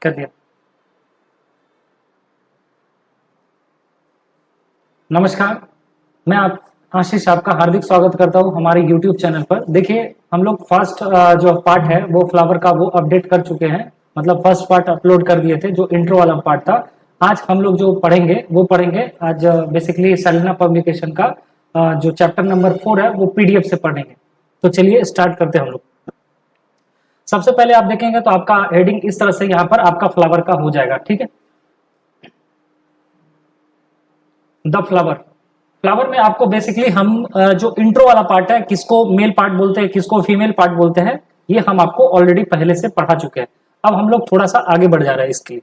कर दिया। नमस्कार, मैं आप आशीष आपका हार्दिक स्वागत करता हूं हमारे YouTube चैनल पर। देखिए, हम लोग फर्स्ट जो पार्ट है वो फ्लावर का वो अपडेट कर चुके हैं, मतलब फर्स्ट पार्ट अपलोड कर दिए थे जो इंट्रो वाला पार्ट था। आज हम लोग जो पढ़ेंगे वो पढ़ेंगे आज बेसिकली सेलिना पब्लिकेशन का जो चैप्टर नंबर 4 है वो PDF से पढ़ेंगे। तो चलिए स्टार्ट करते हैं हम लोग। सबसे पहले आप देखेंगे तो आपका हेडिंग इस तरह से यहाँ पर आपका फ्लावर का हो जाएगा, ठीक है। द फ्लावर, फ्लावर में आपको बेसिकली हम जो इंट्रो वाला पार्ट है, किसको मेल पार्ट बोलते हैं किसको फीमेल पार्ट बोलते हैं, ये हम आपको ऑलरेडी पहले से पढ़ा चुके हैं। अब हम लोग थोड़ा सा आगे बढ़ जा रहे हैं इसके लिए।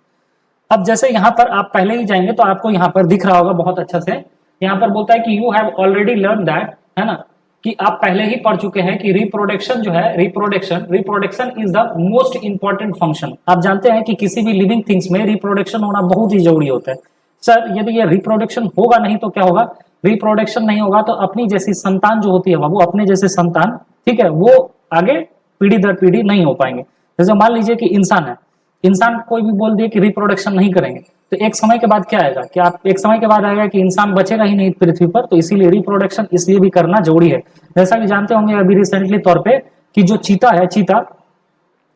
अब जैसे यहाँ पर आप पहले ही जाएंगे तो आपको यहाँ पर दिख रहा होगा बहुत अच्छा से, यहाँ पर बोलता है कि you have already learn that, है ना, कि आप पहले ही पढ़ चुके हैं कि रिप्रोडक्शन जो है, reproduction is the most important function. आप जानते हैं कि किसी भी लिविंग थिंग्स में रिप्रोडक्शन होना बहुत ही जरूरी होता है। सर यदि ये रिप्रोडक्शन होगा नहीं तो क्या होगा, रिप्रोडक्शन नहीं होगा तो अपनी जैसी संतान जो होती है बाबू, अपने जैसे संतान, ठीक है, वो आगे पीढ़ी दर पीढ़ी नहीं हो पाएंगे। जैसे मान लीजिए कि इंसान है, इंसान कोई भी बोल दिए कि रिप्रोडक्शन नहीं करेंगे तो एक समय के बाद क्या आएगा कि आप एक समय के बाद आएगा कि इंसान बचेगा ही नहीं पृथ्वी पर। तो इसीलिए रिप्रोडक्शन इसलिए भी करना जरूरी है। जैसा कि जानते होंगे अभी रिसेंटली तौर पे कि जो चीता है, चीता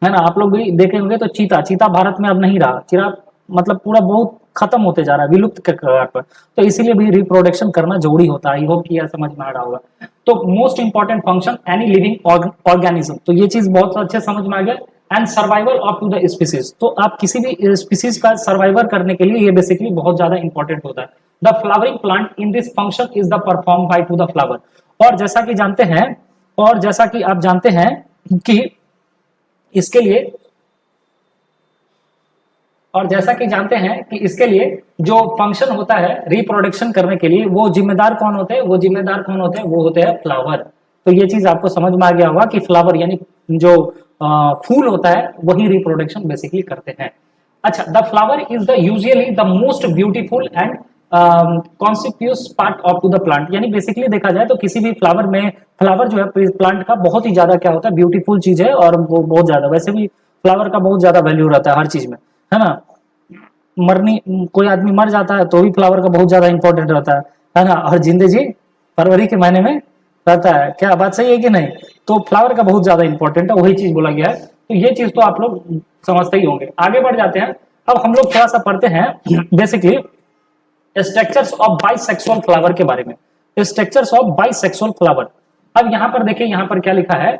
है ना, आप लोग भी देखे होंगे तो चीता भारत में अब नहीं रहा, चिरा मतलब पूरा बहुत खत्म होते जा रहा है, विलुप्त के कगार पर। तो इसीलिए भी रिप्रोडक्शन करना जरूरी होता है। आई होप कि यह समझ में आ रहा होगा। तो most important function any living organism, तो ये चीज बहुत अच्छे समझ में आ गया। And survival of to the species, तो आप किसी भी स्पीसीज का सर्वाइवर करने के लिए ये बेसिकली बहुत ज्यादा इंपॉर्टेंट होता है। The flowering plant in this function is the perform by two the flower. और जैसा कि जानते हैं, और जैसा कि आप जानते हैं कि इसके लिए, और जैसा कि जानते हैं कि इसके लिए जो फंक्शन होता है रिप्रोडक्शन करने के लिए, वो जिम्मेदार कौन होते हैं, वो जिम्मेदार कौन होते हैं, वो होते हैं फ्लावर। तो ये चीज आपको समझ में आ गया होगा कि फ्लावर यानी जो फूल होता है वही रिप्रोडक्शन बेसिकली करते हैं। अच्छा, the flower is the usually the most beautiful and conspicuous part of to the plant. यानी बेसिकली देखा जाए तो किसी भी फ्लावर में, फ्लावर जो है प्लांट का बहुत ही ज्यादा क्या होता है, ब्यूटीफुल चीज है। और वो बहुत ज्यादा, वैसे भी फ्लावर का बहुत ज्यादा वैल्यू रहता है हर चीज में, है ना। मरनी, कोई आदमी मर जाता है तो भी फ्लावर का बहुत ज्यादा इंपॉर्टेंट रहता है ना। और जिंदगी फरवरी के महीने में रहता है, क्या बात सही है कि नहीं। तो फ्लावर का बहुत ज्यादा इंपॉर्टेंट है, वही चीज बोला गया है। तो ये चीज तो आप लोग समझते ही होंगे। आगे बढ़ जाते हैं। अब हम लोग थोड़ा सा पढ़ते हैं basically structures of bisexual flower के बारे में। Structures of bisexual flower. अब यहां पर देखिए, यहां पर क्या लिखा है,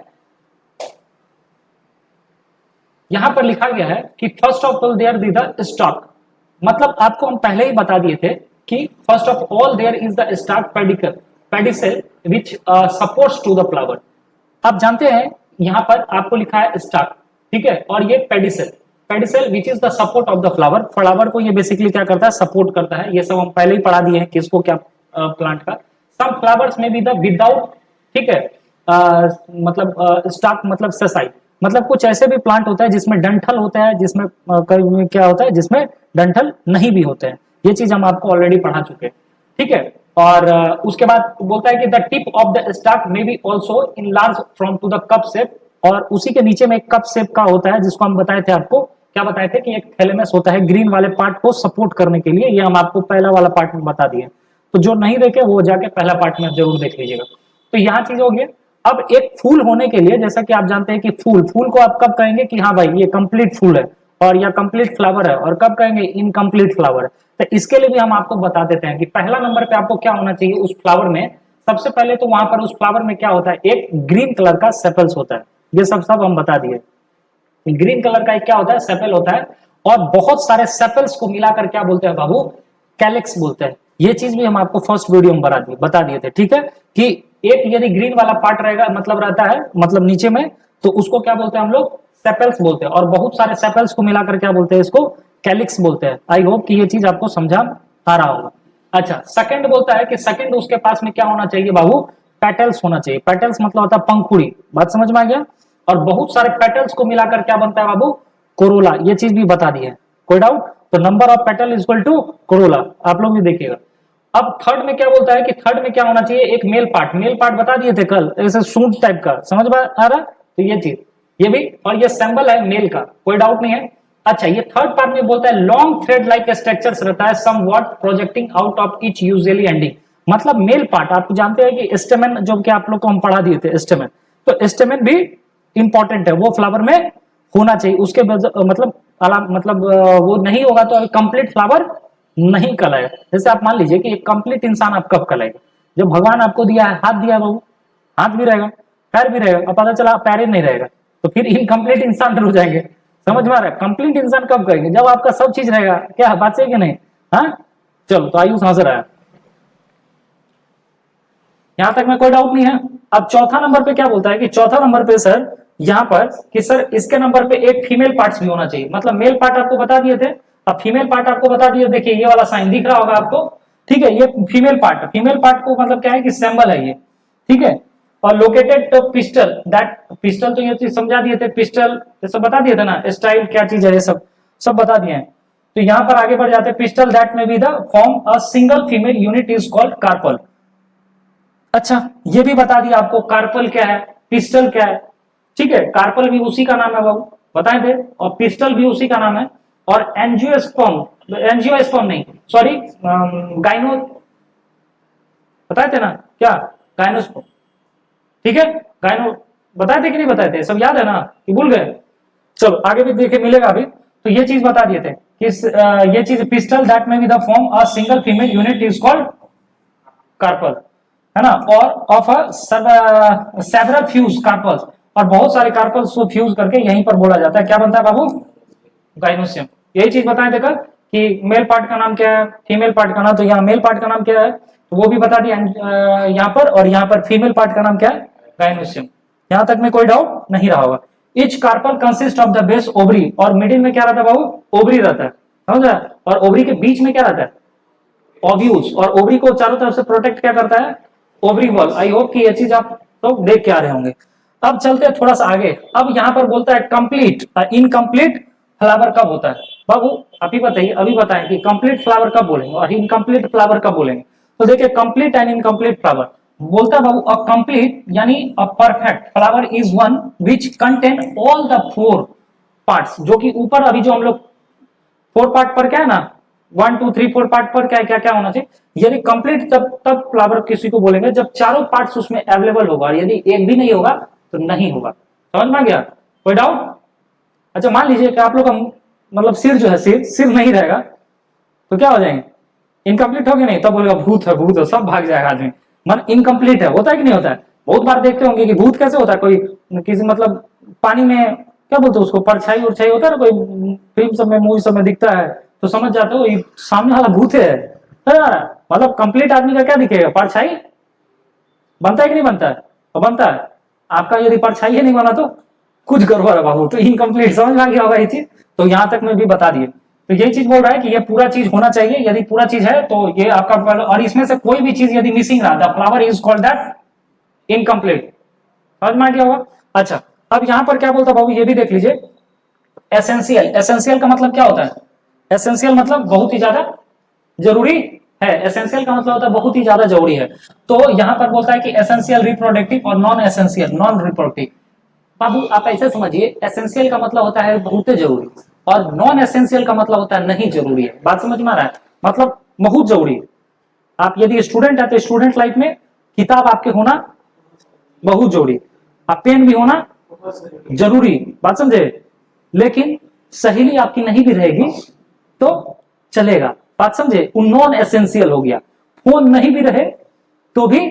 यहां पर लिखा गया है कि first of all there is the stalk. मतलब आपको हम पहले ही बता दिए थे कि first of all there is the stalk pedicel which supports to the flower. आप जानते हैं यहां पर आपको लिखा है स्टॉक, ठीक है, और ये pedicel which is the support of the flower. Flower को ये बेसिकली क्या करता है, सपोर्ट करता है। ये सब हम पहले ही पढ़ा दिए हैं किसको क्या, प्लांट का। सम फ्लावर्स में भी द विदाउट, ठीक है, मतलब स्टॉक मतलब सेसाई, मतलब कुछ ऐसे भी प्लांट होता है जिसमें डंठल होता है, जिसमें क्या होता है, जिसमें डंठल नहीं भी होते हैं। ये चीज हम आपको ऑलरेडी पढ़ा चुके हैं, ठीक है। और उसके बाद बोलता है कि the tip of the stalk may be also enlarge from to the cup shape. और उसी के नीचे में एक कप शेप का होता है, जिसको हम बताए थे आपको, क्या बताए थे कि एक थैलेमस होता है ग्रीन वाले पार्ट को सपोर्ट करने के लिए। ये हम आपको पहला वाला पार्ट में बता दिए। तो जो नहीं देखे वो जाके पहला पार्ट में जरूर देख लीजिएगा। तो यहाँ चीज हो गई। अब एक फूल होने के लिए, जैसा कि आप जानते हैं कि फूल को आप कब कहेंगे कि हाँ भाई ये कंप्लीट फूल है, और या कंप्लीट फ्लावर है, और कब कहेंगे इनकम्प्लीट फ्लावर है। तो इसके लिए भी हम आपको बता देते हैं कि पहला नंबर पे आपको क्या होना चाहिए उस फ्लावर में। सबसे पहले तो वहां पर उस फ्लावर में क्या होता है, एक ग्रीन कलर का सेपल्स होता है। ये सब हम बता दिए। ग्रीन कलर का एक क्या होता है, सेपल होता है। और बहुत सारे सेपल्स को मिलाकर क्या बोलते हैं बाबू, कैलिक्स बोलते हैं। ये चीज भी हम आपको फर्स्ट वीडियो में बता दिए थे, ठीक है, कि एक यदि ग्रीन वाला पार्ट रहेगा, मतलब रहता है, मतलब नीचे में, तो उसको क्या बोलते हैं हम लोग, सेपल्स बोलते हैं। और बहुत सारे सेपल्स को मिलाकर क्या बोलते हैं, इसको कैलिक्स बोलते हैं। आई होप कि ये चीज आपको समझा आ रहा होगा। अच्छा, सेकंड बोलता है कि सेकंड उसके पास में क्या होना चाहिए बाबू, पेटल्स होना चाहिए। पेटल्स मतलब होता है पंखुड़ी, बात समझ में आ गया। और बहुत सारे पेटल्स को मिलाकर क्या बनता है बाबू, कोरोला। ये चीज भी बता दी है, कोई डाउट। तो number of petal is equal to corolla, आप लोग भी देखिएगा। अब थर्ड में क्या बोलता है कि थर्ड में क्या होना चाहिए, एक मेल पार्ट बता दिए थे कल, ऐसे सूट टाइप का, समझ में आ रहा। तो ये चीज, ये भी, और ये सिंबल है मेल का, कोई डाउट नहीं है। अच्छा, ये थर्ड पार्ट में बोलता है लॉन्ग थ्रेड लाइक स्ट्रक्चर्स रहता है, somewhat projecting out of each usually ending. मतलब मेल पार्ट आप जानते हैं कि स्टेमन, जो कि आप लोग को हम पढ़ा दिए थे स्टेमन, तो स्टेमन भी इंपॉर्टेंट है, वो फ्लावर में होना चाहिए। उसके मतलब वो नहीं होगा तो कंप्लीट फ्लावर नहीं कहलाएगा। जैसे आप मान लीजिए कि एक कंप्लीट इंसान आप कब कहलाएगा, जब भगवान आपको दिया है, हाथ दिया है बाबू, हाथ भी रहेगा, पैर भी रहेगा, और पता चला पैर ही नहीं रहेगा, तो फिर इनकम्प्लीट इंसान हो जाएंगे। समझ में आ रहा है? कंप्लीट इंसान कब करेंगे, जब आपका सब चीज रहेगा। क्या बात सही कि नहीं? हाँ, चलो तो आयुष हाजिर आया, यहां तक में कोई डाउट नहीं है। अब चौथा नंबर पे क्या बोलता है कि चौथा नंबर पे सर यहां पर कि सर इसके नंबर पे एक फीमेल पार्ट्स भी होना चाहिए। मतलब मेल पार्ट आपको बता दिए थे, अब फीमेल पार्ट आपको बता दिए। देखिए ये वाला साइन दिख रहा होगा आपको, ठीक है, ये फीमेल पार्ट। फीमेल पार्ट को मतलब क्या है कि सिंबल है ये, ठीक है। और लोकेटेड पिस्टल, दैट पिस्टल तो ये चीज समझा दिए थे, पिस्टल ये सब बता दिए थे ना, स्टाइल क्या चीज है, ये सब सब बता दिए हैं। तो यहां पर आगे बढ़ जाते हैं, pistil that may be the form a single female unit is called carpel. अच्छा, ये भी बता दिया आपको कार्पल क्या है, पिस्टल क्या है, ठीक है। कार्पल भी उसी का नाम है बाबू, बताए थे, और पिस्टल भी उसी का नाम है। और एंजियोस्पर्म, एंजियोस्पर्म नहीं, सॉरी, गाइनो, बताए थे ना क्या, गाइनोस्पर्म, ठीक है। गाइनो बताए थे कि नहीं बताए थे, सब याद है ना कि भूल गए? चलो आगे भी देखे मिलेगा अभी। तो ये चीज बता दिए थे कि ये चीज pistil that may be the form a single female unit is called carpel, है ना। और ऑफ सेवरल फ्यूज कार्पल्स, और बहुत सारे कार्पल्स को फ्यूज करके यहीं पर बोला जाता है, क्या बनता है बाबू, गाइनोसियम। यही चीज बताए थे कल कि मेल पार्ट का नाम क्या है, फीमेल पार्ट का नाम, तो यहाँ मेल पार्ट का नाम क्या है तो वो भी बता दिया यहाँ पर, और यहाँ पर फीमेल पार्ट का नाम क्या है, गाइनोसियम। यहां तक में कोई डाउट नहीं रहा होगा। Each carpel consist of the base ovary, और मिडिल में क्या रहता है बाबू, ओवरी रहता है, समझ रहा है। और ओवरी के बीच में क्या रहता है, ओव्यूल्स, और ओवरी को चारों तरफ से प्रोटेक्ट क्या करता है, ओवरी वॉल। आई होप कि ये चीज आप तो देख के आ रहे होंगे। अब चलते हैं थोड़ा सा आगे। अब यहां पर बोलता है कंप्लीट इनकम्प्लीट फ्लावर कब होता है। बाबू आप ही बताइए, अभी बताएं कि कंप्लीट फ्लावर कब बोलेंगे और इनकम्प्लीट फ्लावर कब बोलेंगे। तो देखिए कंप्लीट एंड इनकम्प्लीट फ्लावर बोलता है बाबू, अ कंप्लीट यानी a perfect flower is one which contain all the four parts, जो कि ऊपर अभी जो हम लोग फोर पार्ट पर क्या है ना, 1 2 3 4 पार्ट पर क्या क्या क्या होना चाहिए। यदि कंप्लीट तब तब फ्लावर किसी को बोलेंगे जब चारों पार्ट्स उसमें अवेलेबल होगा, और यदि एक भी नहीं होगा तो नहीं होगा। समझ में आ गया, कोई डाउट? अच्छा मान लीजिए कि आप लोग का मतलब सिर जो है, सिर सिर नहीं रहेगा तो क्या हो जाएंगे, इनकम्प्लीट हो गया, नहीं तब बोलेगा भूत है, भूत है, सब भाग जाएगा आदमी, मन इनकम्प्लीट है। होता है कि नहीं होता है? बहुत बार देखते होंगे कि भूत कैसे होता है, कोई किसी मतलब पानी में क्या बोलते हैं उसको, परछाई उछाई होता है ना, कोई फिल्म सब में मूवी सब में दिखता है, तो समझ जाते हो ये सामने वाला भूत है ना। मतलब कंप्लीट आदमी का क्या दिखेगा, परछाई बनता है कि नहीं बनता है, तो बनता है। आपका यदि परछाई ही नहीं बना तो कुछ गड़बड़ है बाबू, तो इनकम्प्लीट। समझ में आ गया होगा ये चीज, तो यहां तक में भी बता दिए। तो ये चीज बोल रहा है कि ये पूरा चीज होना चाहिए, यदि पूरा चीज है तो ये आपका, और इसमें से कोई भी चीज यदि मिसिंग रहा, the flower is called that incomplete. समझ में आ गया होगा। अच्छा अब यहां पर क्या बोलता बाबू, ये भी देख लीजिए, एसेंशियल। एसेंशियल का मतलब क्या होता है, एसेंशियल मतलब बहुत ही ज्यादा जरूरी है। एसेंशियल का मतलब होता है बहुत ही ज्यादा जरूरी है। तो यहां पर बोलता है कि एसेंशियल रिप्रोडक्टिव और नॉन एसेंशियल नॉन रिप्रोडक्टिव। बाबू आप ऐसे समझिए, एसेंशियल का मतलब होता है बहुत जरूरी, और नॉन एसेंशियल का मतलब होता है नहीं जरूरी है। बात समझ में आ रहा है, मतलब बहुत जरूरी है। आप यदि स्टूडेंट है तो स्टूडेंट लाइफ में किताब आपके होना बहुत जरूरी, आप पेन भी होना जरूरी, बात समझे। लेकिन सहेली आपकी नहीं भी रहेगी तो चलेगा, बात समझे, वो नॉन एसेंशियल हो गया। फोन नहीं भी रहे तो भी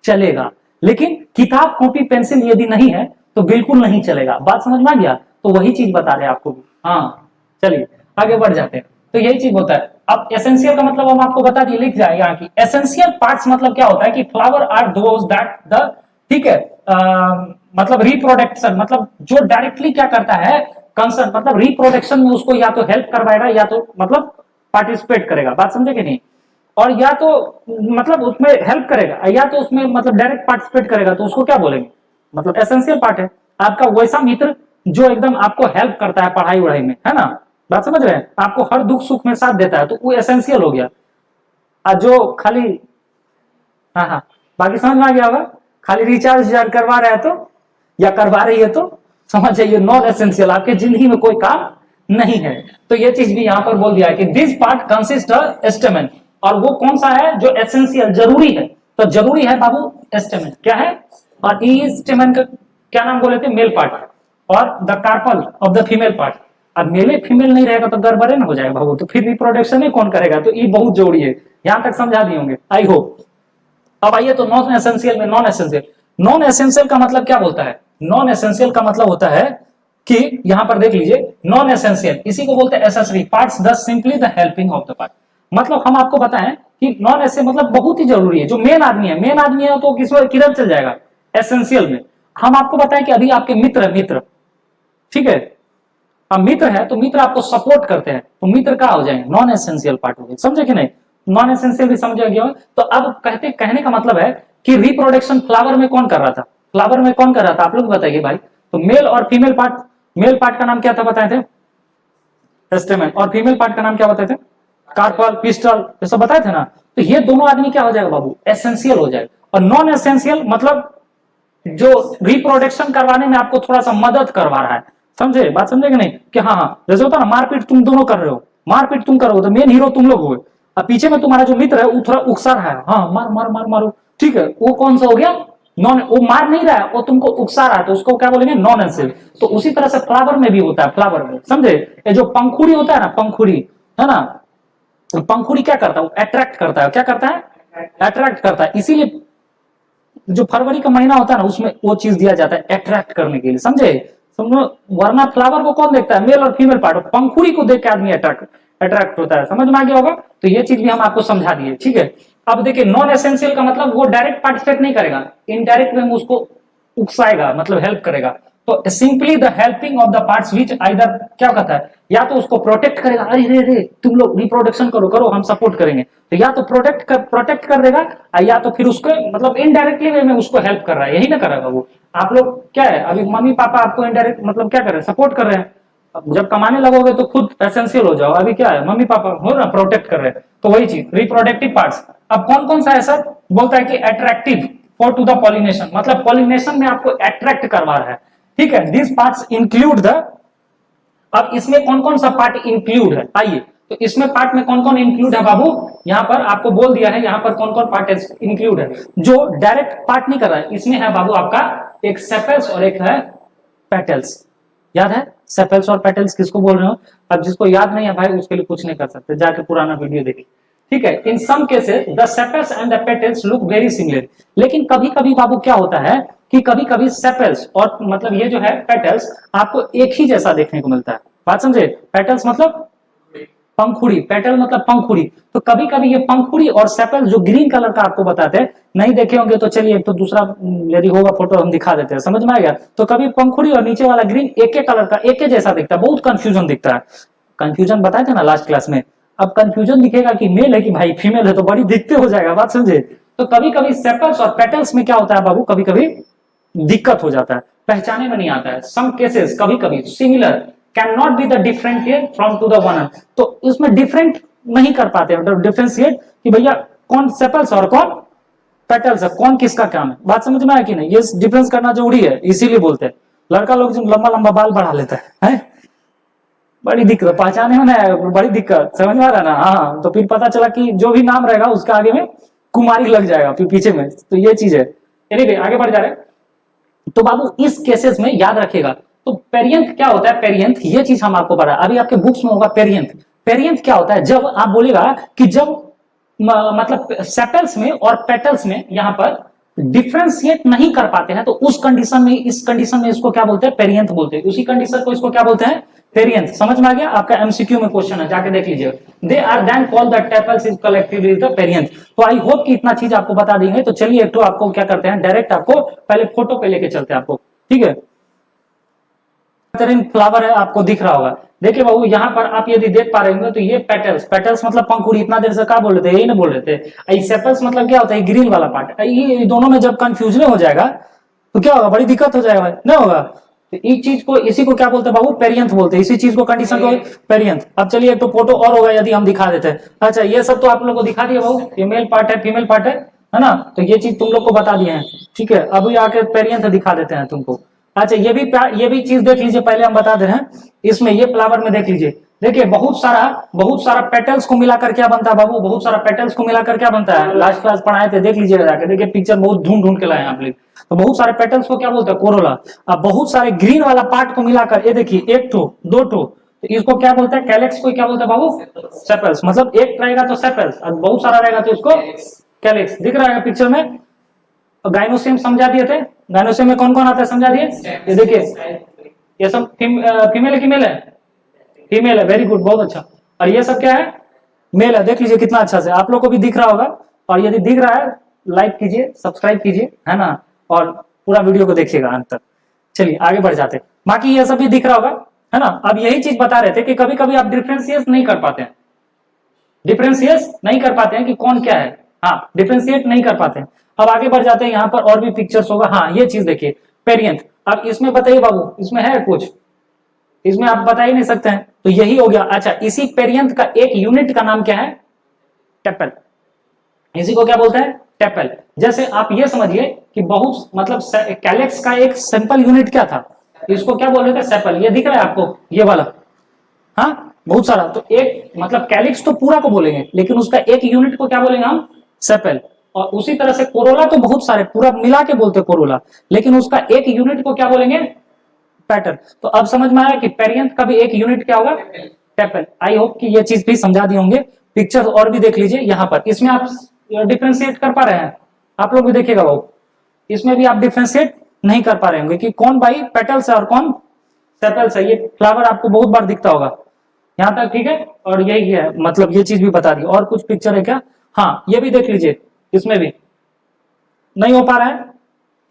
चलेगा, लेकिन किताब कॉपी पेंसिल यदि नहीं है तो बिल्कुल नहीं चलेगा। बात समझ में आ गया, तो वही चीज बता रहे आपको भी। हाँ चलिए आगे बढ़ जाते हैं। तो यही चीज होता है। अब एसेंशियल का मतलब हम आपको बता दिए, लिख जाए यहाँ की। एसेंशियल पार्ट्स मतलब क्या होता है कि flower are those that the, ठीक है, मतलब रिप्रोडक्शन, मतलब जो डायरेक्टली क्या करता है, कंसर्न, मतलब रिप्रोडक्शन में उसको या तो हेल्प करवाएगा या तो मतलब पार्टिसिपेट करेगा। बात समझे कि नहीं? और या तो मतलब उसमें हेल्प करेगा या तो उसमें मतलब डायरेक्ट पार्टिसिपेट करेगा, तो उसको क्या बोलेंगे, मतलब एसेंशियल पार्ट है। आपका वैसा मित्र जो एकदम आपको हेल्प करता है पढ़ाई वढ़ाई में, है ना, बात समझ रहे हैं, आपको हर दुख सुख में साथ देता है, तो वो एसेंशियल हो गया। जो खाली, हाँ हाँ, बाकी समझ में आ गया होगा, खाली रिचार्ज करवा रहा है तो, या करवा रही है तो समझ जाइए नॉन एसेंशियल, आपके जिंदगी में कोई काम नहीं है। तो ये चीज भी यहाँ पर बोल दिया है कि दिस पार्ट कंसिस्ट स्टेमेन, और वो कौन सा है जो एसेंशियल जरूरी है, तो जरूरी है बाबू स्टेमेन क्या है, और इस स्टेमेन का क्या नाम बोले थे, मेल पार्ट, और the carpel of the female part. अब मेल फीमेल नहीं रहेगा तो गड़बड़े ना हो जाएगा बाबू, तो फिर रिप्रोडक्शन ही कौन करेगा, तो ये बहुत जरूरी है। यहां तक समझा दिए होंगे आई होप। अब आइए तो नॉन एसेंशियल में नॉन एसेंशियल। नॉन एसेंशियल का मतलब क्या बोलता है, नॉन एसेंशियल का मतलब होता है कि यहां पर देख लीजिए नॉन एसेंशियल, इसी को बोलते हैं accessory parts the simply the helping of the part. मतलब हम आपको बताएं कि नॉन एसेंशियल मतलब बहुत ही जरूरी है, जो मेन आदमी है, मेन आदमी है तो किधर चल जाएगा, एसेंशियल में। हम आपको बताएं कि अभी आपके मित्र है, मित्र ठीक है, अब मित्र है तो मित्र आपको सपोर्ट करते हैं, तो मित्र क्या हो जाएंगे, नॉन एसेंशियल पार्ट हो गए, समझे कि नहीं, नॉन एसेंशियल भी समझ गया। तो अब कहने का मतलब है कि रिप्रोडक्शन फ्लावर में कौन कर रहा था, फ्लावर में कौन कर रहा था, आप लोग बताइए भाई। तो मेल और फीमेल पार्ट, मेल पार्ट का नाम क्या था बताए थे, स्टेमेन, और फीमेल पार्ट का नाम क्या बताए थे, कार्पल, पिस्टल, ये सब बताए थे ना। तो ये दोनों आदमी क्या हो जाएगा बाबू, एसेंशियल हो जाएगा। और नॉन एसेंशियल मतलब जो रिप्रोडक्शन करवाने में आपको थोड़ा सा मदद करवा रहा है, समझे बात, समझे कि नहीं, कि हाँ हाँ जैसे होता है ना मारपीट तुम दोनों कर रहे हो, मारपीट तुम करो तो मेन हीरो तुम लोग हो, अब पीछे में तुम्हारा जो मित्र है वो थोड़ा उकसा रहा है, हाँ मार मार मार मारो, ठीक है, वो कौन सा हो गया, नॉन, वो मार नहीं रहा है, वो तुमको उकसा रहा है, तो उसको क्या बोलेंगे, नॉन एसेंशियल। तो उसी तरह से फ्लावर में भी होता है, फ्लावर में समझे, ये जो पंखुड़ी होता है ना, पंखुड़ी है ना, पंखुड़ी क्या करता है, अट्रैक्ट करता है, क्या करता है, अट्रैक्ट करता है। इसीलिए जो फरवरी का महीना होता है ना उसमें वो चीज दिया जाता है अट्रैक्ट करने के लिए, समझे, समझो। वरना फ्लावर को कौन देखता है, मेल और फीमेल पार्ट, पंखुड़ी को देख के आदमी अट्रैक्ट होता है, समझ में आ गया होगा। तो ये चीज भी हम आपको समझा दिए, ठीक है। अब देखिए नॉन एसेंशियल का मतलब वो डायरेक्ट पार्टिसिपेट नहीं करेगा, इनडायरेक्ट वे में उसको उकसाएगा, मतलब हेल्प करेगा। तो simply the helping of the parts which either क्या कहता है, या तो उसको प्रोटेक्ट करेगा, अरे रे रे तुम लोग रिप्रोडक्शन करो करो हम सपोर्ट करेंगे, तो या तो प्रोटेक्ट कर देगा, या तो फिर उसको मतलब इनडायरेक्टली वे में उसको हेल्प कर रहा है, यही ना कर रहा है वो। आप लोग क्या है, अभी मम्मी पापा आपको इनडायरेक्ट मतलब क्या कर रहे हैं, सपोर्ट कर रहे हैं। अब जब कमाने लगोगे तो खुद एसेंशियल हो जाओ, अभी क्या है मम्मी पापा हो ना प्रोटेक्ट कर रहे हैं, तो वही चीज रिप्रोडक्टिव पार्ट्स। अब कौन कौन सा है सर, बोलता है कि attractive for to the pollination, मतलब पॉलिनेशन में आपको अट्रैक्ट करवा रहा है, ठीक है। दिस पार्ट्स इंक्लूड द, अब इसमें कौन कौन सा पार्ट इंक्लूड है, आइए तो इसमें पार्ट में कौन कौन इंक्लूड है बाबू, यहां पर आपको बोल दिया है, यहां पर कौन कौन पार्ट इंक्लूड है। जो डायरेक्ट पार्ट नहीं कर रहा है इसमें है बाबू आपका एक सेपल्स और एक है पेटल्स, याद है सेपल्स और पेटल्स किसको बोल रहे हो। अब जिसको याद नहीं है भाई उसके लिए कुछ नहीं कर सकते, जाके पुराना वीडियो देखिए, ठीक है। In some cases the sepals and the petals look very similar, लेकिन कभी कभी बाबू क्या होता है कि कभी कभी सेपल्स और मतलब ये जो है पेटल्स आपको एक ही जैसा देखने को मिलता है, बात समझे। पेटल्स मतलब पंखुड़ी, पेटल मतलब पंखुड़ी, तो कभी कभी ये पंखुड़ी और सेपल जो ग्रीन कलर का आपको बताते हैं, नहीं देखे होंगे तो चलिए तो दूसरा यदि होगा फोटो हम दिखा देते हैं, समझ में आ गया। तो कभी पंखुड़ी और नीचे वाला ग्रीन एक ही कलर का एक ही जैसा दिखता है, बहुत कंफ्यूजन दिखता है, कंफ्यूजन बताए थे ना लास्ट क्लास में। अब कंफ्यूजन दिखेगा कि मेल है कि भाई फीमेल है तो बड़ी दिखते हो जाएगा, बात समझे। तो कभी कभी सेपल्स और पेटल्स में क्या होता है बाबू, कभी कभी दिक्कत हो जाता है, पहचाने में नहीं आता है। सम केसेस कभी कभी similar can not be the differentiate from to the one, तो इसमें डिफरेंट नहीं कर पाते डिफरेंशिएट कि भैया कौन सेपल्स और कौन पेटल्स है, कौन किसका काम है, बात समझ में आया कि नहीं। ये डिफरेंस करना जरूरी है, इसीलिए बोलते हैं लड़का लोग जो लंबा लंबा बाल बढ़ा लेता है? बड़ी दिक्कत पहचाने में ना, बड़ी दिक्कत, समझ में आ रहा है ना। हाँ तो फिर पता चला कि जो भी नाम रहेगा उसका आगे में कुमारी लग जाएगा फिर पीछे में, तो ये चीज है। चलिए आगे बढ़ जा रहे हैं। तो बाबू इस केसेस में याद रखिएगा, तो पेरियंथ क्या होता है, पेरियंथ ये चीज हम आपको पढ़ा, अभी आपके बुक्स में होगा पेरियंथ। पेरियंथ क्या होता है, जब आप बोलेगा कि जब मतलब सेपल्स में और पेटल्स में यहां पर डिफरेंशिएट नहीं कर पाते हैं, तो उस कंडीशन में, इस कंडीशन में इसको क्या बोलते हैं, पेरियंथ बोलते हैं। उसी कंडीशन को इसको क्या बोलते हैं, पेरियंथ। समझ में आ गया, आपका एमसीक्यू में क्वेश्चन है, जाके देख लीजिए। They are then called the tepals is collectively the perianth. तो आई होप कि इतना चीज आपको बता देंगे। तो चलिए एक तो आपको क्या करते हैं, डायरेक्ट आपको पहले फोटो पे लेके चलते हैं आपको, ठीक है। फ्लावर है, आपको दिख रहा होगा। देखिए बाबू यहाँ पर आप यदि देख पा रहे होंगे तो ये पेटल्स, पेटल्स मतलब पंखुड़ी, इतना देर से क्या बोल रहे थे, यही ना बोल रहे थे। सेपल्स मतलब क्या होता है, ग्रीन वाला पार्ट। ये दोनों में जब कंफ्यूजन हो जाएगा तो क्या होगा, बड़ी दिक्कत हो जाएगा, नहीं होगा। तो इस चीज को, इसी को क्या बोलते हैं बाबू, पेरियंथ बोलते हैं। इसी चीज को, कंडीशन को पेरियंथ। अब चलिए एक तो फोटो और होगा यदि हम दिखा देते हैं। अच्छा ये सब तो आप लोग को दिखा दिया बाबू, ये मेल पार्ट है, फीमेल पार्ट है ना। तो ये चीज तुम लोग को बता दिए हैं, ठीक है। अभी आके पेरियंथ दिखा देते हैं तुमको। अच्छा ये भी चीज देख लीजिए, पहले हम बता दे रहे हैं। इसमें ये फ्लावर में देख लीजिए, देखिए बहुत सारा पेटल्स को मिलाकर क्या बनता है बाबू, बहुत सारा पेटल्स को मिलाकर क्या बनता है, लास्ट क्लास पढ़ाए थे, देख लीजिएगा जाके, देखिए पिक्चर बहुत ढूंढ ढूंढ के लाए हैं आप लोग। तो बहुत सारे पेटल्स को क्या बोलते हैं, कोरोला। अब बहुत सारे ग्रीन वाला पार्ट को मिलाकर, ये देखिए एक ठो दो ठो, तो इसको क्या बोलते हैं, कैलेक्स को क्या बोलते हैं बाबू, सेपल्स। मतलब एक रहेगा तो सेपल्स और बहुत सारा रहेगा तो इसको कैलेक्स। दिख रहा है पिक्चर में। गाइनोसियम समझा दिए थे, गाइनोसियम में कौन कौन आता है समझा दिए। ये देखिए ये सब फीमेल है कि मेल है, फीमेल है, वेरी गुड, बहुत अच्छा। और ये सब क्या है, मेल है। देख लीजिए कितना अच्छा से आप लोग को भी दिख रहा होगा। और यदि दिख रहा है लाइक कीजिए, सब्सक्राइब कीजिए, है ना, और पूरा वीडियो को देखिएगा अंत तक। चलिए आगे बढ़ जाते हैं। बाकी ये सब भी दिख रहा होगा, है ना। अब यही चीज बता रहे थे कि कभी कभी आप डिफ्रेंशिएट नहीं कर पाते हैं, डिफ्रेंशिएट नहीं कर पाते हैं कि कौन क्या है, हाँ डिफ्रेंशिएट नहीं कर पाते हैं। अब आगे बढ़ जाते हैं, यहाँ पर और भी पिक्चर्स होगा। हाँ ये चीज देखिए, पेरियंथ। अब इसमें बताइए बाबू, इसमें है कुछ, इसमें आप बता ही नहीं सकते हैं, तो यही हो गया। अच्छा, इसी पेरियंथ का एक यूनिट का नाम क्या है, टेपल। इसी को क्या बोलते हैं, टेपल। जैसे आप ये समझिए कि बहुत मतलब कैलेक्स का एक सिंपल यूनिट क्या था, इसको क्या बोल रहे थे, सेपल। ये दिख रहा है आपको ये वाला, हाँ बहुत सारा। तो एक मतलब कैलिक्स तो पूरा को बोलेंगे, लेकिन उसका एक यूनिट को क्या बोलेंगे हम, सेपल। और उसी तरह से कोरोला तो बहुत सारे पूरा मिला के बोलते कोरोला, लेकिन उसका एक यूनिट को क्या बोलेंगे, पैटर्न। तो अब समझ में आया कि पेरियंथ का भी एक यूनिट क्या होगा, टेपल। आई होप कि ये चीज भी समझा दिए होंगे। पिक्चर और भी देख लीजिए यहाँ पर, इसमें आप डिफ्रेंशिएट कर पा रहे हैं, आप लोग भी देखिएगा वो, इसमें भी आप डिफ्रेंशिएट नहीं कर पा रहे होंगे कि कौन भाई पेटल्स है और कौन सेपल्स है। ये फ्लावर आपको बहुत बार दिखता होगा यहाँ तक, ठीक है। और यही है, मतलब ये चीज भी बता दी। और कुछ पिक्चर है क्या, हाँ ये भी देख लीजिए, इसमें भी नहीं हो पा रहा है।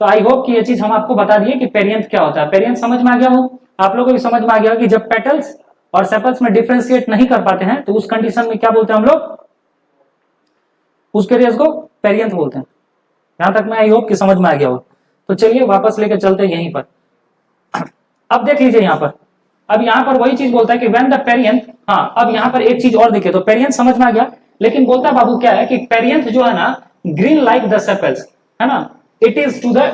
तो आई होप कि ये चीज हम आपको बता दिए कि पेरियंथ क्या होता है। पेरियंथ समझ में आ गया हो, आप लोगों को भी समझ में आ गया कि जब पेटल्स और सेपल्स में डिफ्रेंशिएट नहीं कर पाते हैं तो उस कंडीशन में क्या बोलते हैं हम लोग, उस केरियर्स को पेरियंथ बोलते हैं। यहां तक में आई होप कि समझ में आ गया हो। तो चलिए वापस लेके चलते हैं यहीं पर। अब देख लीजिए यहाँ पर, अब यहाँ पर वही चीज बोलता है कि व्हेन द पेरियंथ, हाँ अब यहाँ पर एक चीज और दिखे, तो पेरियंथ समझ में आ गया, लेकिन बोलता बाबू क्या है कि पेरियंथ जो है ना, ग्रीन लाइक द सेपल्स, है ना, it is to the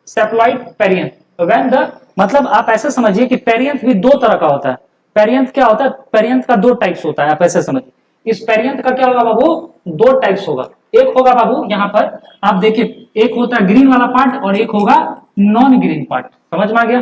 sepaloid perianth. When the, मतलब आप ऐसे समझिए कि पेरियंथ भी दो तरह का होता है। पेरियंथ क्या होता है, पेरियंथ का दो टाइप्स होता है, आप ऐसे समझिए। इस पेरियंथ का क्या होगा बाबू, दो टाइप्स होगा। एक होगा बाबू यहाँ पर आप देखिए, एक होता है ग्रीन वाला पार्ट और एक होगा नॉन ग्रीन पार्ट। समझ में आ गया,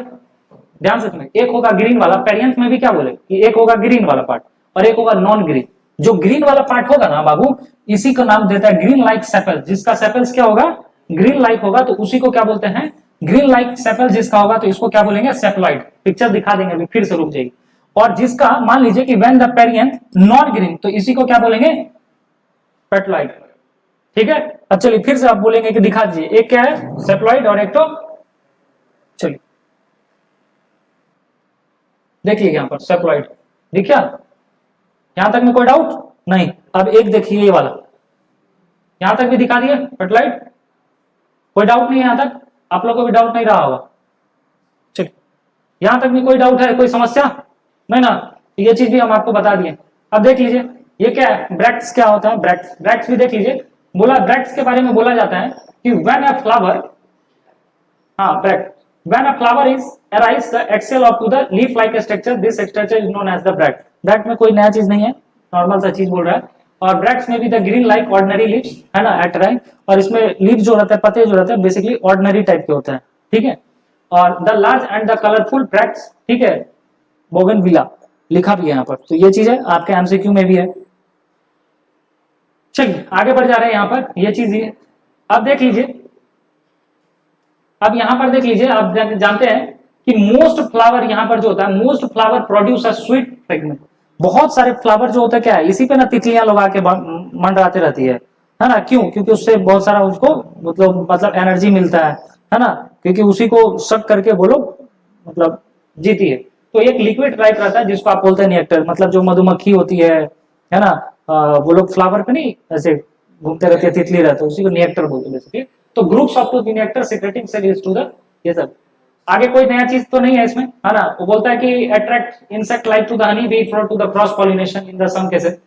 ध्यान से सुनिए। एक होगा ग्रीन वाला, पेरियंथ में भी क्या बोले कि एक होगा ग्रीन वाला पार्ट और एक होगा नॉन ग्रीन। जो ग्रीन वाला पार्ट होगा ना बाबू, इसी का नाम देता है ग्रीन लाइक सेपल। जिसका सेपल्स क्या होगा, ग्रीन लाइक होगा, तो उसी को क्या बोलते हैं, ग्रीन लाइक सेपल। जिसका होगा तो इसको क्या बोलेंगे, सेप्लॉइड। पिक्चर दिखा देंगे अभी, फिर से रुक जाएगी। और जिसका मान लीजिए कि when the perianth non green, तो इसी को क्या बोलेंगे, पेटलॉइड। ठीक है। अब चलिए फिर से आप बोलेंगे कि दिखा दीजिए, एक क्या है सेप्लॉइड और एक तो, चलिए देखिए यहाँ पर सेप्लॉइड दिख गया, यहां तक में कोई डाउट नहीं। अब एक देखिए ये वाला, यहां तक भी दिखा दिए पेटलॉइड, कोई डाउट नहीं है यहां तक, आप लोगों को भी डाउट नहीं रहा होगा। चलिए यहां तक भी कोई डाउट है, कोई समस्या नहीं ना, ये चीज भी हम आपको बता दिए। अब देख लीजिए ये क्या है, ब्रैक्ट्स क्या होता है, ब्रैक्ट्स, ब्रैक्ट्स भी देख लीजिए। बोला ब्रैक्ट्स के बारे में बोला जाता है कि व्हेन अ फ्लावर, हाँ bract, when a flower is arise the axial of to the leaf like structure, this structure is known as the bract। Bract में कोई नया चीज नहीं है, नॉर्मल सा चीज बोल रहा है। और ब्रैक्ट्स में भी the green like ordinary leaves, है ना, एट राइट। और इसमें लीव जो रहता है, पत्ते जो रहते हैं, बेसिकली ऑर्डिनरी टाइप के होते हैं, ठीक है। और the large and the colourful bracts, ठीक है, बोगनविला लिखा भी है यहाँ पर। तो ये चीज है आपके एमसीक्यू में भी है। चलिए आगे बढ़ जा रहे हैं यहाँ पर, ये चीज ही है। अब देख लीजिए, अब यहां पर देख लीजिए, आप जानते हैं कि मोस्ट फ्लावर यहां पर जो होता है, most flower produce a sweet fragrance. बहुत सारे फ्लावर जो होता है क्या है, इसी पे ना तितलियां लोग आके मंडराते रहती है ना, क्यों, क्योंकि उससे बहुत सारा उसको मतलब एनर्जी मिलता है ना, क्योंकि उसी को शक करके वो लोग मतलब जीती है। तो एक लिक्विड टाइप रहता है जिसको आप बोलते हैं नेक्टर, मतलब जो मधुमक्खी होती है ना, वो लोग फ्लावर पे नहीं ऐसे घूमते रहते हैं, तितली रहते हैं, उसी को नेक्टर बोलते हैं बेसिकली। तो groups of to nectar secreting cell is to the, ये सब आगे कोई नया चीज तो नहीं है इसमें, है ना। वो बोलता है कि attract insect like to the honey bee for to the cross pollination in the some cases.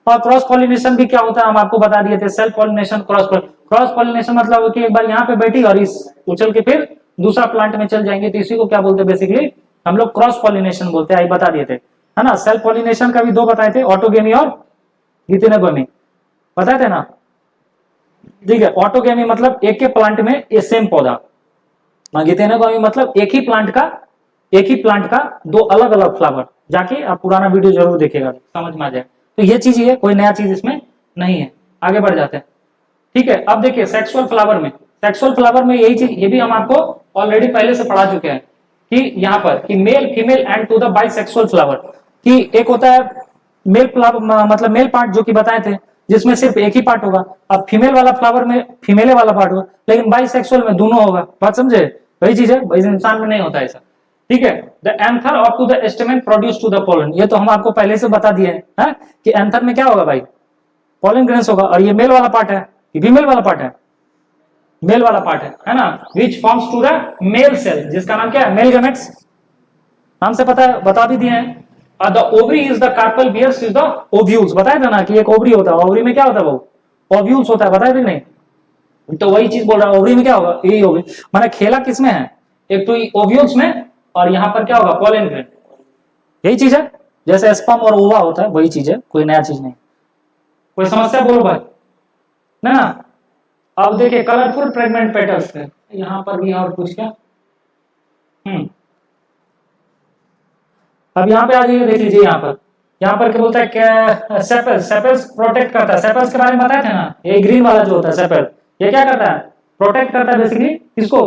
और क्रॉस पॉलिनेशन भी क्या होता है हम आपको बता दिए थे, सेल्फ पॉलिनेशन, क्रॉस पॉलिनेशन मतलब कि एक बार यहाँ पे बैठी और इस उछल के फिर दूसरा प्लांट में चल जाएंगे, तो इसी को क्या बोलते हैं बेसिकली हम लोग क्रॉस पॉलिनेशन बोलते हैं, आई बता दिए थे, है ना। सेल्फ पॉलिनेशन का भी दो बताए थे, ऑटोगेमी और गिथेनोगेमी, बताए थे ना, ठीक है। ऑटोगेमी मतलब एक के प्लांट में ये सेम पौधा, गिथेनोगेमी मतलब एक ही प्लांट का दो अलग अलग फ्लावर। जाके आप पुराना वीडियो जरूर देखिएगा, समझ में आ जाए। तो ये चीज है, कोई नया चीज इसमें नहीं है। आगे बढ़ जाते हैं, ठीक है। अब देखिए सेक्सुअल फ्लावर में यही चीज, ये भी हम आपको ऑलरेडी पहले से पढ़ा चुके हैं कि यहाँ पर कि male female and to the bisexual flower, कि एक होता है मेल फ्लावर मतलब मेल पार्ट जो कि बताए थे, जिसमें सिर्फ एक ही पार्ट होगा। अब फीमेल वाला फ्लावर में फीमेले वाला पार्ट होगा, लेकिन बाइसेक्सुअल में दोनों होगा। बात समझे, वही चीज है, इस इंसान में नहीं होता ऐसा, ठीक है। The anther of to the stamen produce to the pollen, ये तो हम आपको पहले से बता दिए हैं कि एंथर में क्या होगा भाई, पोलन ग्रेन्स होगा। और ये मेल वाला पार्ट है, ये फीमेल वाला पार्ट है, मेल वाला पार्ट है ना, which forms to the male cell, जिसका नाम क्या है, मेल गैमेट्स, नाम से पता है, बता भी दिए हैं। The ovary is the carpel bears is the ovules, बताया था ना कि एक ओवरी होता है, ओवरी में क्या होता है वो ओव्यूल्स होता है, बताया थे नहीं, तो वही चीज बोल रहा है, ओवरी में क्या होगा, यही ओवरी, माने खेला किसमें है, एक तो ओव्यूल्स में, और यहाँ पर क्या होगा, पोलन ग्रेन, यही चीज है। जैसे स्पर्म और ओवा होता है, वही चीज है, कोई नया चीज नहीं। कोई समस्या बोलो भाई, ना। अब देखिए कलरफुल फ्रेगमेंट पेटल्स है, यहाँ पर भी और कुछ क्या, अब यहाँ पे आ जाइए, देख लीजिए यहाँ पर क्या बोलता है, क्या सेपल्स, सेपल्स प्रोटेक्ट करता है, सेपल्स के बारे में बताया था ना, ये ग्रीन वाला जो होता है सेपल, ये क्या करता है, प्रोटेक्ट करता है बेसिकली किसको,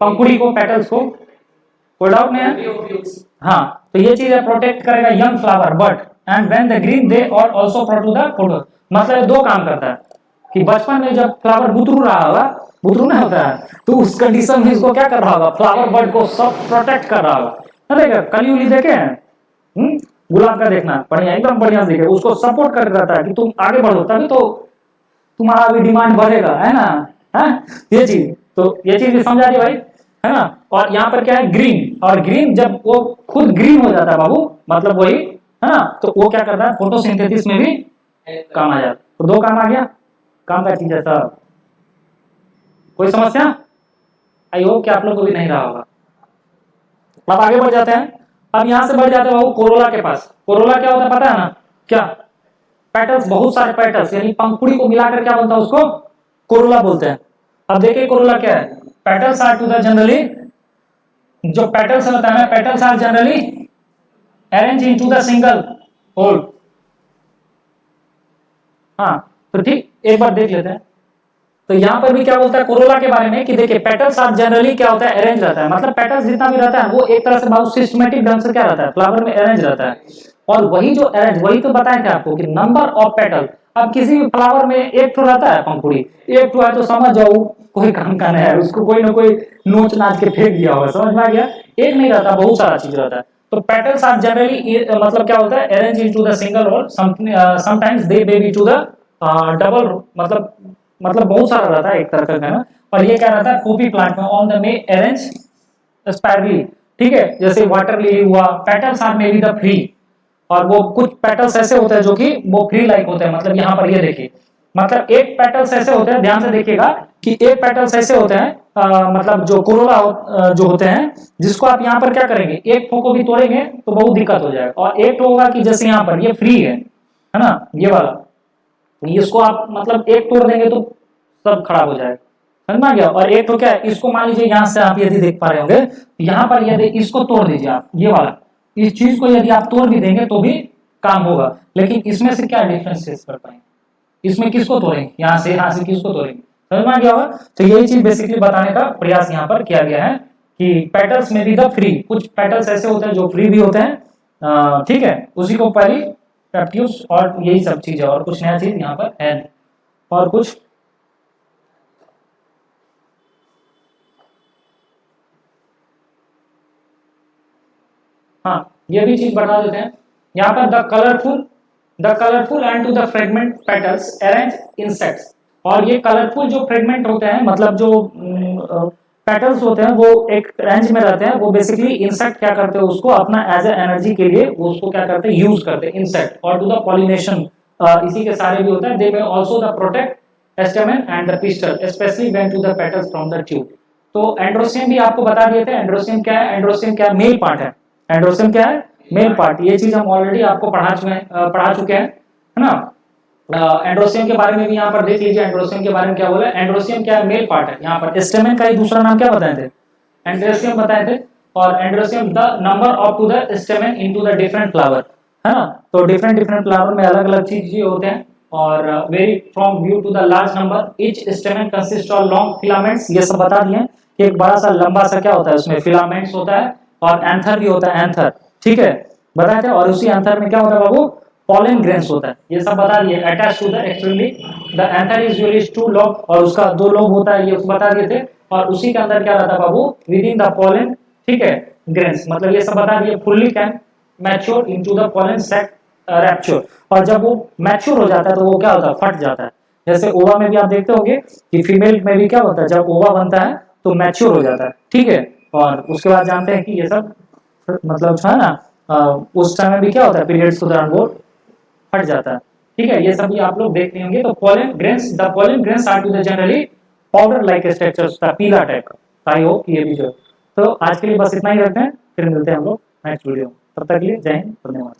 पंखुड़ी को, पेटल्स को, कोई डाउट नहीं है, हाँ। तो ये चीज है, प्रोटेक्ट करेगा young flower but and when the green they और आल्सो प्रोड्यूस द फोटो, मतलब दो काम करता है कि बचपन में जब फ्लावर बुतरू रहा होगा, बुतरू नहीं होता है, तो उस कंडीशन में इसको क्या कर रहा होगा, फ्लावर बर्ड को सब प्रोटेक्ट कर रहा होगा। देखा कली उली देखे हैं, गुलाब का देखना बढ़िया, एकदम बढ़िया देखे, उसको सपोर्ट कर रहता है कि तुम आगे बढ़ो, तभी तो तुम्हारा भी डिमांड बढ़ेगा, है ना, है ये चीज, तो ये चीज भी समझा दी भाई, है ना। और यहाँ पर क्या है, ग्रीन, और ग्रीन जब वो खुद ग्रीन हो जाता है बाबू, मतलब वही, है ना, तो वो क्या करता है, फोटोसिंथेसिस में भी काम आ जाता है। तो दो काम आ गया, काम का चीज है सब। कोई समस्या, आई होप कि आप लोग को भी नहीं रहा होगा। अब आगे बढ़ जाते हैं, अब यहां से बढ़ जाते हैं बाबू कोरोला के पास। कोरोला क्या होता है पता है ना, क्या, पेटल्स, बहुत सारे पेटल्स, यानी पंखुड़ी को मिलाकर क्या बोलता है, उसको कोरोला बोलते हैं। अब देखिए कोरोला क्या है, petals are to the generally, जो पेटल्स होता है ना, petals are generally arrange into the single whorl. हाँ तो ठीक, एक बार देख लेते हैं। तो यहाँ पर भी क्या बोलता है कोरोला के बारे में कि देखिए पेटल्स आर जनरली क्या होता है, अरेंज रहता है, मतलब पेटल्स जितना भी रहता है वो एक तरह से बहुत सिस्टमेटिक ढंग से क्या रहता है, फ्लावर में अरेंज रहता है। और वही जो अरेंज, वही तो बताए थे आपको कि नंबर ऑफ पेटल, अब किसी भी फ्लावर में एक तो रहता है पंखुड़ी, एक तो है तो समझ जाओ कोई काम का नहीं है, उसको कोई ना कोई नोच नाच के फेंक दिया होगा, समझ में आ गया, एक नहीं रहता, बहुत सारा चीज रहता है। तो पेटल्स आर जनरली मतलब क्या होता है, arrange into the single whorl, sometimes they may be to the double, मतलब बहुत सारा रहता है एक तरह का, है ना। और ये क्या रहता है, पोपी प्लांट में on the may arrange spirally, ठीक है, जैसे वाटर लिली हुआ, petals are may be the free, और वो कुछ पेटल्स ऐसे होते हैं जो कि वो फ्री लाइक होते हैं, मतलब यहाँ पर ये देखिए, मतलब एक पेटल्स ऐसे होते हैं, ध्यान से देखिएगा कि एक पेटल्स ऐसे होते हैं, मतलब जो कोरोला जो होते हैं, जिसको आप यहाँ पर क्या करेंगे, एक ठो को भी तोड़ेंगे तो बहुत दिक्कत हो जाएगा, और एक ठो होगा कि जैसे यहाँ पर ये फ्री है ना, ये वाला, इसको आप मतलब एक तोड़ देंगे तो सब खराब हो जाएगा, समझ में आ गया। और एक तो क्या है, इसको मान लीजिए यहाँ से आप यदि देख पा रहे होंगे, यहाँ पर यदि इसको तोड़ दीजिए आप, ये वाला, इस चीज को यदि आप तोड़ भी देंगे तो भी काम होगा, लेकिन इसमें से क्या डिफरेंशिएट कर पाएंगे, इसमें किसको तोड़ेंगे, यहाँ से किसको तोड़ेंगे, समझ में आ गया होगा। तो यही चीज बेसिकली बताने का प्रयास यहाँ पर किया गया है कि पेटल्स में भी द फ्री, कुछ पेटल्स ऐसे होते हैं जो फ्री भी होते हैं, ठीक है, उसी को पहली प्रैक्टिस, और यही सब चीज है, और कुछ नया चीज यहाँ पर है, और कुछ हाँ ये भी चीज बता देते हैं यहाँ पर, the colourful and to the fragment petals arrange insects, और ये कलरफुल जो फ्रेगमेंट होते हैं, मतलब जो पेटल्स होते हैं वो एक रेंज में रहते हैं, वो बेसिकली इंसेक्ट क्या करते हैं, उसको अपना एज ए एनर्जी के लिए वो उसको क्या करते हैं, यूज करते हैं इंसेक्ट, और टू द पॉलिनेशन, इसी के सारे भी होता है, they may also the protect stamen and the pistil especially when to the petals from the tube. तो एंड्रोसियम भी आपको बता दिए थे। एंड्रोसियम क्या है? एंड्रोसियम क्या है? मेल पार्ट है। एंड्रोसियम क्या है? Male part. ये चीज हम ऑलरेडी आपको पढ़ा चुके हैं, है ना। एंड्रोसियम के बारे में भी यहाँ पर देख लीजिए। एंड्रोसियम के बारे में क्या बोला? एंड्रोसियम क्या है? मेल पार्ट है। यहाँ पर स्टेमेन का ही दूसरा नाम क्या बताए थे? एंड्रोसियम बताए थे। और androecium the number of to the stamen into the different flower, है ना। तो डिफरेंट डिफरेंट फ्लावर में अलग अलग चीज होते हैं और vary from few to the large number. Each stamen consist of long filaments. ये सब बता दिए कि एक बड़ा सा लंबा सा क्या होता है, उसमें फिलामेंट्स होता है और एंथर भी होता है। एंथर, ठीक है, बताए थे। और उसी एंथर में क्या होता है बाबू? पॉलन ग्रेन्स होता है। ये सब बता दिए। Attach to the extremely the anther is usually two lobe, और उसका 2 लोब होता है, ये बता दिए थे। और उसी के अंदर क्या रहता है बाबू? विद इन द पॉलन, ठीक है, ग्रेन्स। मतलब ये सब बता दिए। Fully can mature into the pollen sac rupture. और जब वो मैच्योर हो जाता है तो वो क्या होता है? फट जाता है। जैसे ओवा में भी आप देखते होंगे कि फीमेल में भी क्या होता है, जब ओवा बनता है तो मैच्योर हो जाता है, ठीक है। और उसके बाद जानते हैं कि ये सब मतलब जो है ना, उस समय भी क्या होता है, पीरियड्स के दौरान वो फट जाता है, ठीक है। ये सभी आप लोग देखते होंगे। तो pollen grains, the pollen grains are to the generally powder like structure, पीला टाइप का। आई होप ये भी जो। तो आज के लिए बस इतना ही रखते हैं, फिर मिलते हैं हम लोग नेक्स्ट वीडियो में। तब तक के लिए जय हिंद, धन्यवाद।